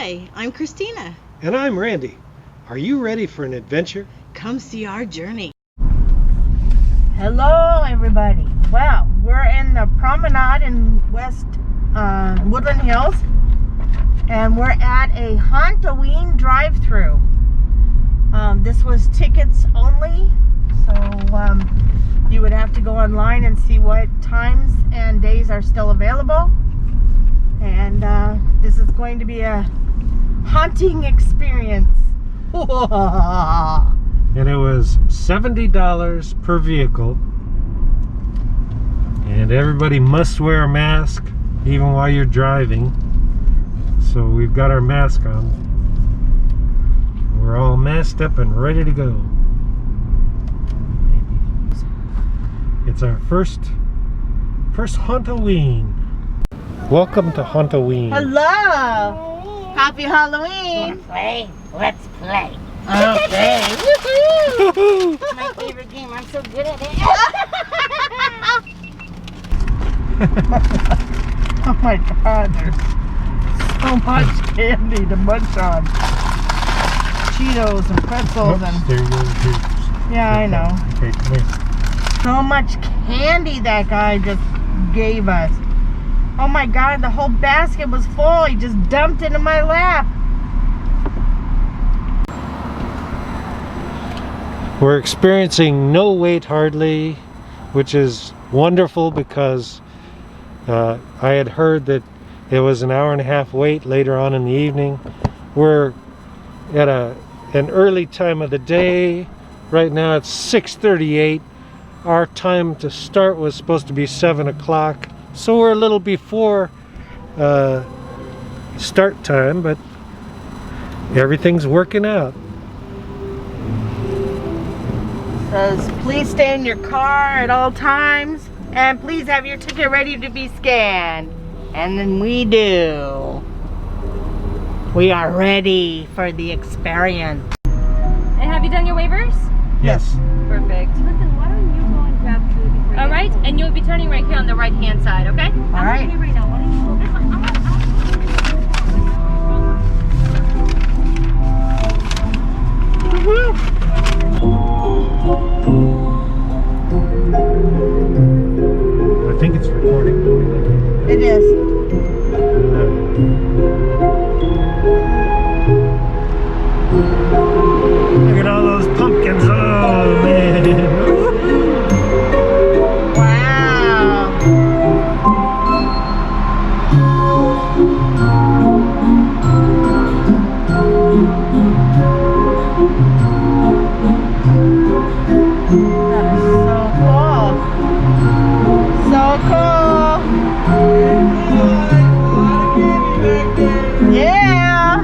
Hi, I'm Christina. And I'm Randy. Are you ready for an adventure? Come see our journey. Hello everybody. Well, we're in the promenade in West Woodland Hills, and we're at a Haunt-O-Ween drive-thru. This was tickets only, so you would have to go online and see what times and days are still available. And this is going to be a haunting experience. And it was $70 per vehicle. And everybody must wear a mask even while you're driving. So we've got our mask on. We're all masked up and ready to go. It's our first Haunt-O-Ween. Welcome to Haunt-O-Ween. Hello! Happy Halloween! Let's play. Okay. Woohoo! My favorite game. I'm so good at it. Oh my God, there's so much candy to munch on. Cheetos and pretzels. Oops, there you go. Yeah, I know. Okay, come here. So much candy that guy just gave us. Oh my God, the whole basket was full. He just dumped it in my lap. We're experiencing no wait hardly, which is wonderful because I had heard that it was an hour-and-a-half wait later on in the evening. We're at an early time of the day. Right now it's 6:38. Our time to start was supposed to be 7 o'clock, so we're a little before start time, but everything's working out. Says, please stay in your car at all times, and please have your ticket ready to be scanned. And then we do. We are ready for the experience. And have you done your waivers? Yes. Perfect. Listen, why don't you go and grab food before you All right, go? and you'll be turning right here on the right-hand side, okay? All right. I'm right now. Why don't you go? I think it's recording. It is. Look at all those pumpkins. Oh, man. Wow. That is so cool. So cool. Yeah.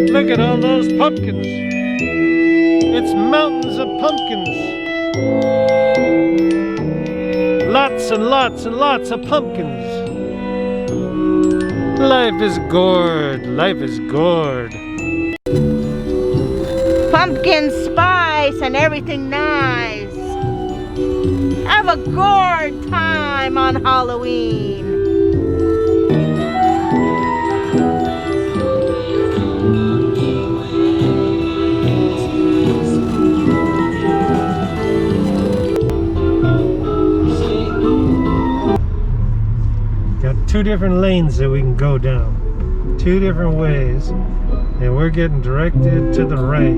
Look at all those pumpkins. It's mountains of pumpkins. Lots and lots and lots of pumpkins. Life is gourd. Life is gourd. Pumpkin spice and everything nice. Have a gourd time on Halloween. Got two different lanes that we can go down. Two different ways. And we're getting directed to the right.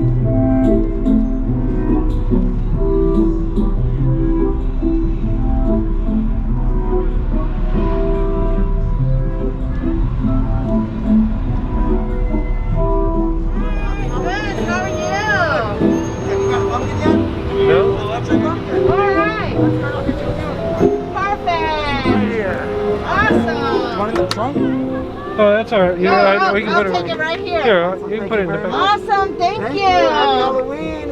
Oh, that's all right. You're right. We can I'll put take it it right here. Here, you can put it in the back. Awesome, thank you. Happy Halloween.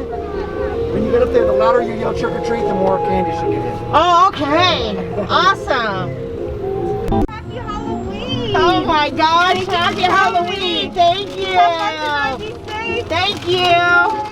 When you get up there, the louder you yell trick or treat, the more candy you get in. Oh, okay. Awesome. Happy Halloween! Oh my gosh, happy Halloween. Thank you. Be safe. Thank you.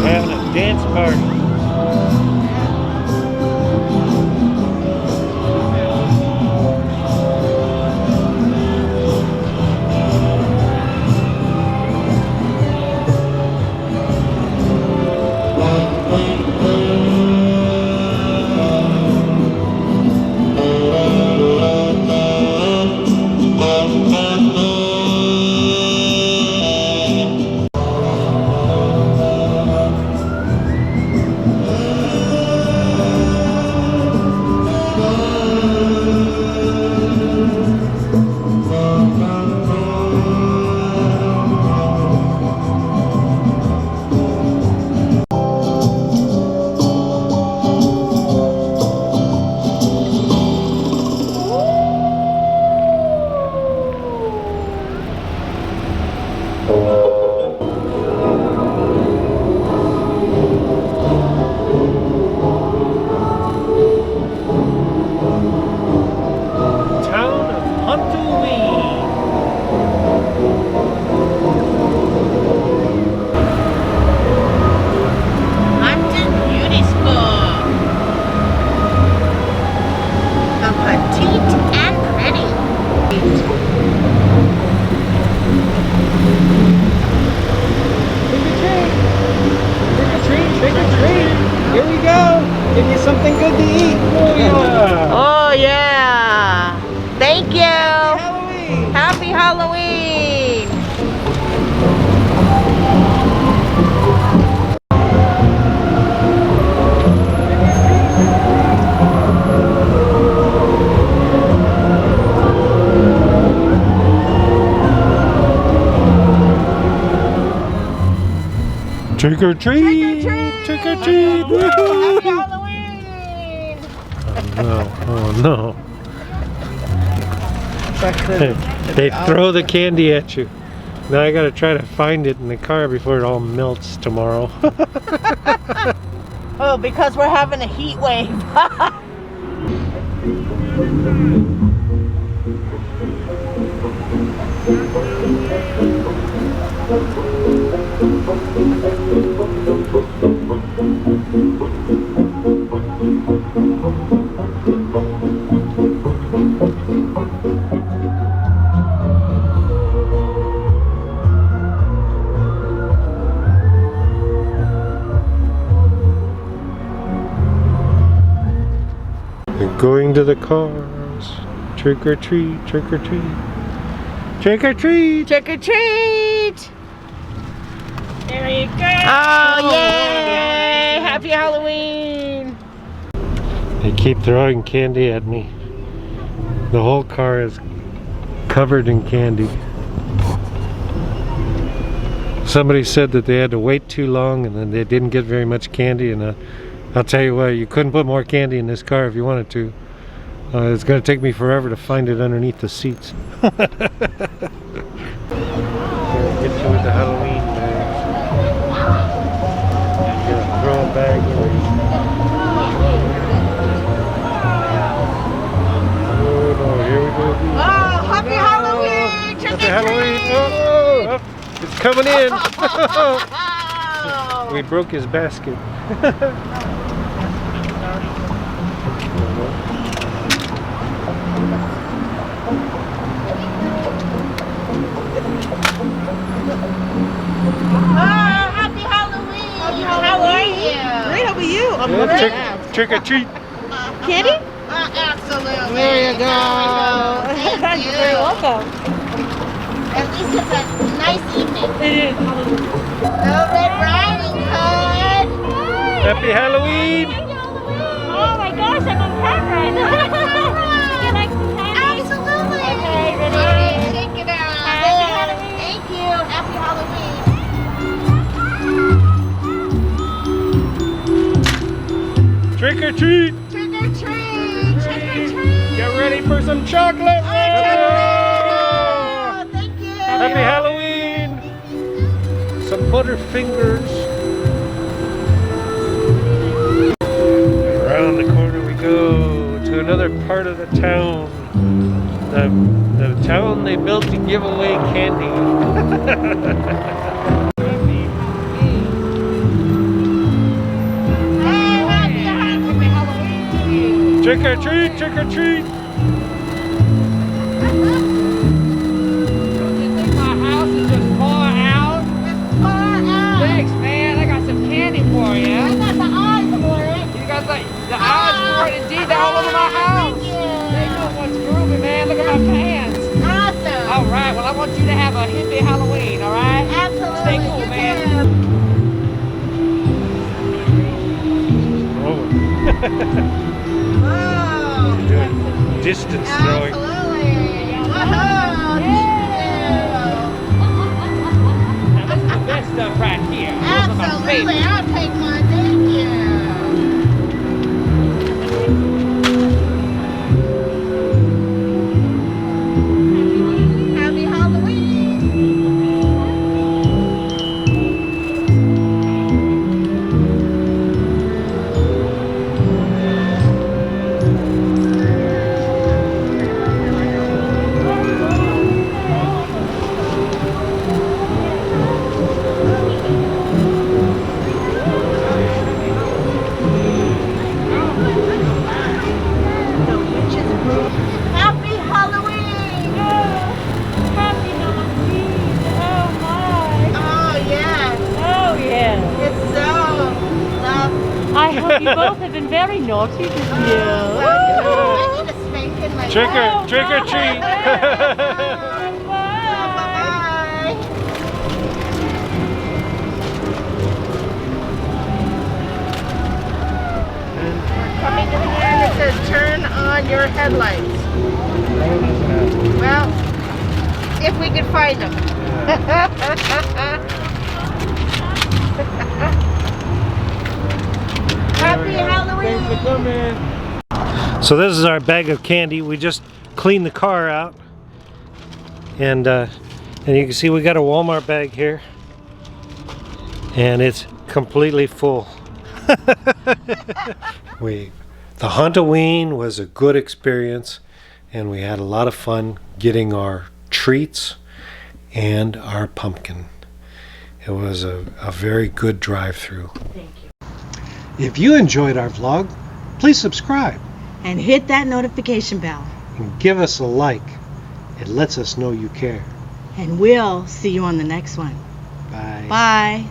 Having a dance party. Town of Haunt-O-Ween. London Beauty School. The petite and pretty. Trick or treat. Here we go. Give you something good to eat. Oh yeah. Thank you. Halloween. Happy Halloween. Trick or treat! Trick or treat! Woohoo! Happy Halloween. Oh no! They throw the candy at you. Now I gotta try to find it in the car before it all melts tomorrow. Oh, because we're having a heat wave. We're going to the cars. Trick or treat, trick or treat. Trick or treat! Trick or treat. There you go. Oh, yay. Halloween! They keep throwing candy at me. The whole car is covered in candy. Somebody said that they had to wait too long and then they didn't get very much candy, and I'll tell you what, you couldn't put more candy in this car if you wanted to. It's going to take me forever to find it underneath the seats. Get you with the Halloween bags. Yeah, throw a bag in. Oh no, here we go. Oh, happy Halloween! Happy Halloween! Oh, it's coming in! We broke his basket. Happy Halloween! How are you? Great, how are you? I'm Yeah, trick or treat. Candy? Absolutely. There you go. Thank you. You're welcome. At least it's a nice evening. It is. Oh, Red Riding Hood. Happy Halloween! Oh my gosh, I'm on camera. Would you like some candy? Absolutely. Okay, ready? All right, take it out. Happy Halloween. Thank you. Happy Halloween. Trick or treat! Trick or treat. Trick or treat. Get ready for some chocolate! Oh, thank you. Happy Halloween! Some Butterfingers. Around the corner we go to another part of the town. The town they built to give away candy. Trick or treat, trick or treat. My house is just far out. Thanks, man. I got some candy for you. I got the eyes for it. You got the eyes for it. Indeed, they're all over my house. They know what's groovy, man. Look at my pants. Awesome. All right. Well, I want you to have a hippie Halloween. All right. Absolutely. Stay cool, You man. Oh. Good. Distance throwing. Absolutely. Whoa. Now, this is the best stuff right here. Those are my Absolutely. favorites. I'll take one. Thank you. Happy Halloween. Happy Halloween. Happy Halloween. Oh my. Oh, yes. Oh yeah. It's so lovely. I hope you both have been very naughty this year. I need a spank in my Trick mouth. or treat. Bye-bye. Coming to the end, it says turn on your headlights. Well, if we can find them. Happy Halloween. Thanks for coming. So this is our bag of candy. We just cleaned the car out, and you can see we got a Walmart bag here, and it's completely full. The Haunt-O-Ween was a good experience, and we had a lot of fun getting our treats and our pumpkin. It was a very good drive-through. Thank you. If you enjoyed our vlog, please subscribe And hit that notification bell. and give us a like. It lets us know you care. And we'll see you on the next one. Bye. Bye.